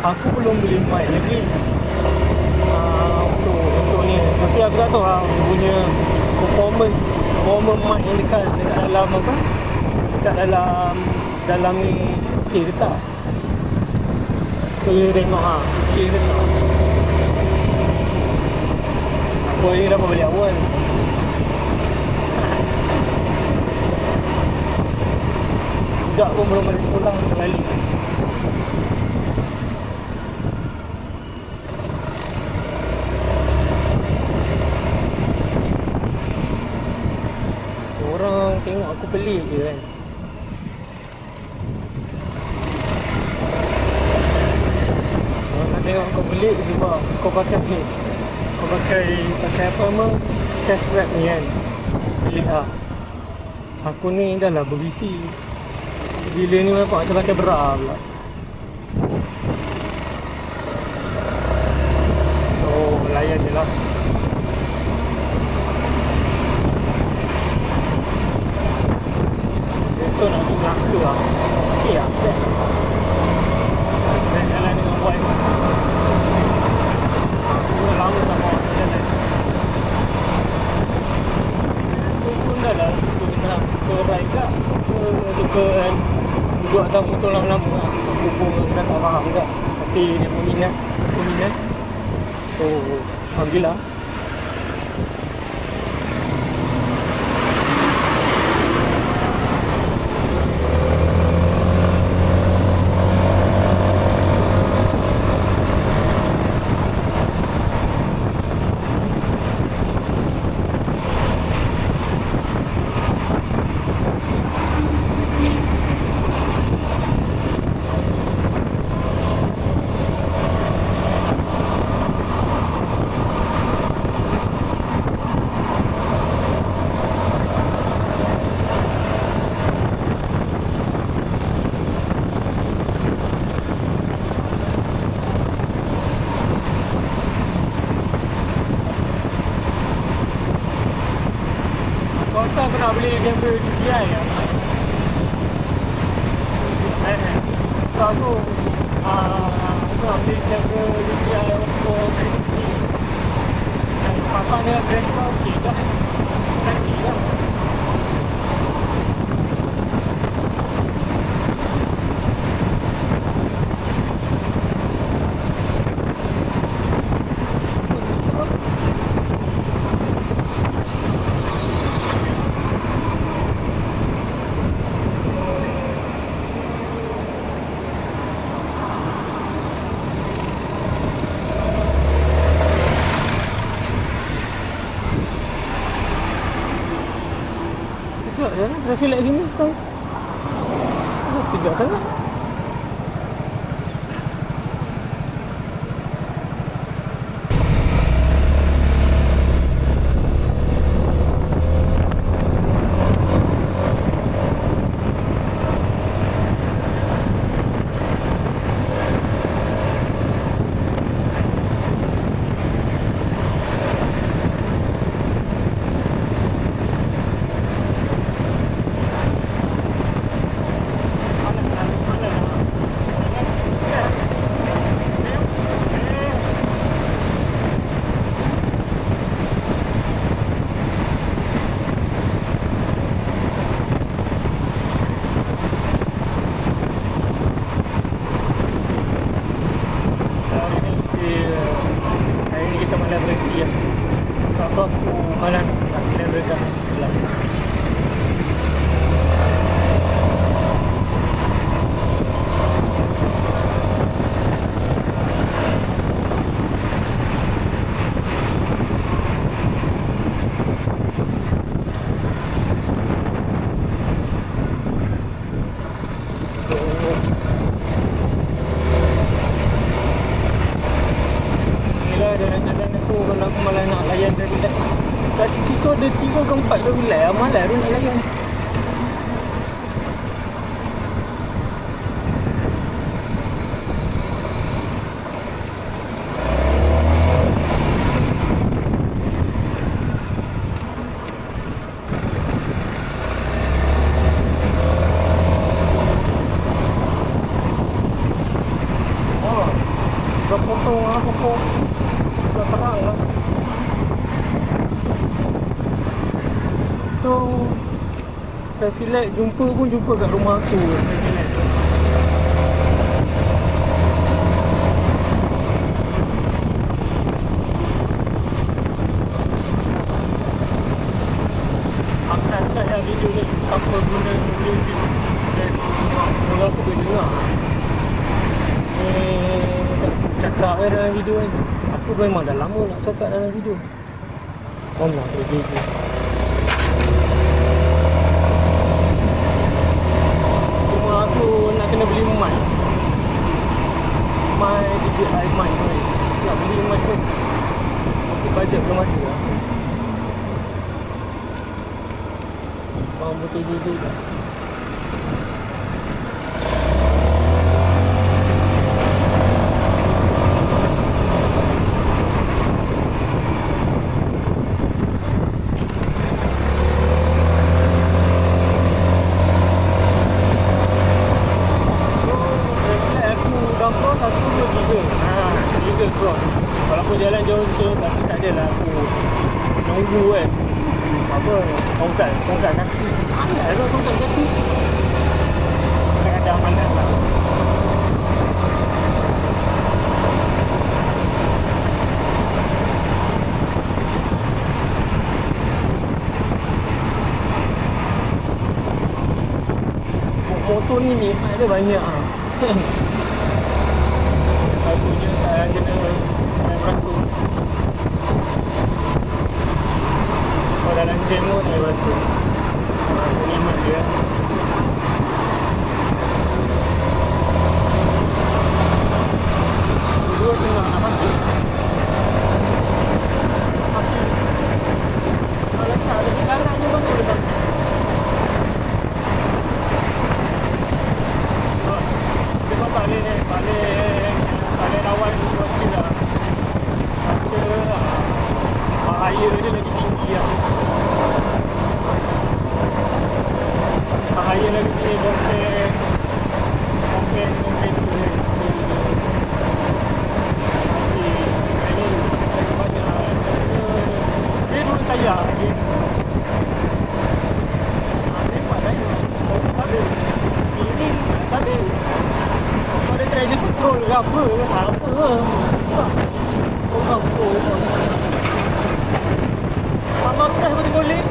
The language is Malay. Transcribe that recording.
Aku belum beli mic lagi untuk ni. Tapi aku tak tahu lah dia punya performer mic yang dekat dalam apa, dekat dalam ni okey ke tak. Kita tengok okey ke tak. Aku ni dapat beli awal. Budak pun belum balik sekolah balik. Orang tengok aku pelik je kan. Orang nak tengok kau pelik sebab kau pakai apa nama, chest strap ni kan. Pelik lah. Aku ni dah lah berisi. Bila ni nampak macam pakai bra pula. So layan je lah. So nak pergi Melaka lah. Okay lah, best lah. Dan jalan dengan wife. Aku dah lama tak bawa jalan. Aku pun dah lah suka ride kat. Suka kan duduk atas motor lama-lama lah. Aku pun dah tak faham kat. Tapi dia pun minat. Aku minat. So Alhamdulillah. Aku nak beli kamera DJI lah. So aku nak beli kamera DJI Osmo 360. Dan pasang dengan grafik okey dah. Cantik lah. Sekejap je lah, traffic light sini sekarang. Kenapa sekejap sangat? Malam nak kena berdekat. Jalan-jalan aku kalau aku malah nak layan dari kat situ tu ada 3 ke 4 dah relay lah. Malas tu nak layan. Oh So traffic light jumpa kat rumah aku traffic light tu. Aku tak tahu yang video ni apa guna music dan kalau aku boleh dengar cakap dalam video ni. Aku memang dah lama nak cakap dalam video. Allah begitu. Cuma aku nak kena beli mic DJI mic tu. Nak beli mic tu. Tapi bajet belum ada lah. Bang putih dulu dah. Kalau aku jalan jauh sikit, tapi tak adalah aku nunggu kan apa, tongkat kaki. Ada lah tongkat kaki. Kadang-kadang malas lah. Motor ni nikmat dia banyak lah. Satunya tak kena beratur. Kalau dalam jam pun tak beratur. Nikmat dia. Dua senang nak bantu. Tapi kalau tak ada sekarangnya pun boleh bantu. Cuma balik lawan cuaca lah. Bahaya dia lagi tinggi lah. Bahaya lagi tinggi Mungkin tu dia. Tapi ini banyak. Dia dulu tayar lagi. Memang tayar. Ini tadi ada traction control ke apa ke sama ke. Susah. Orang pun Mama crash pun boleh.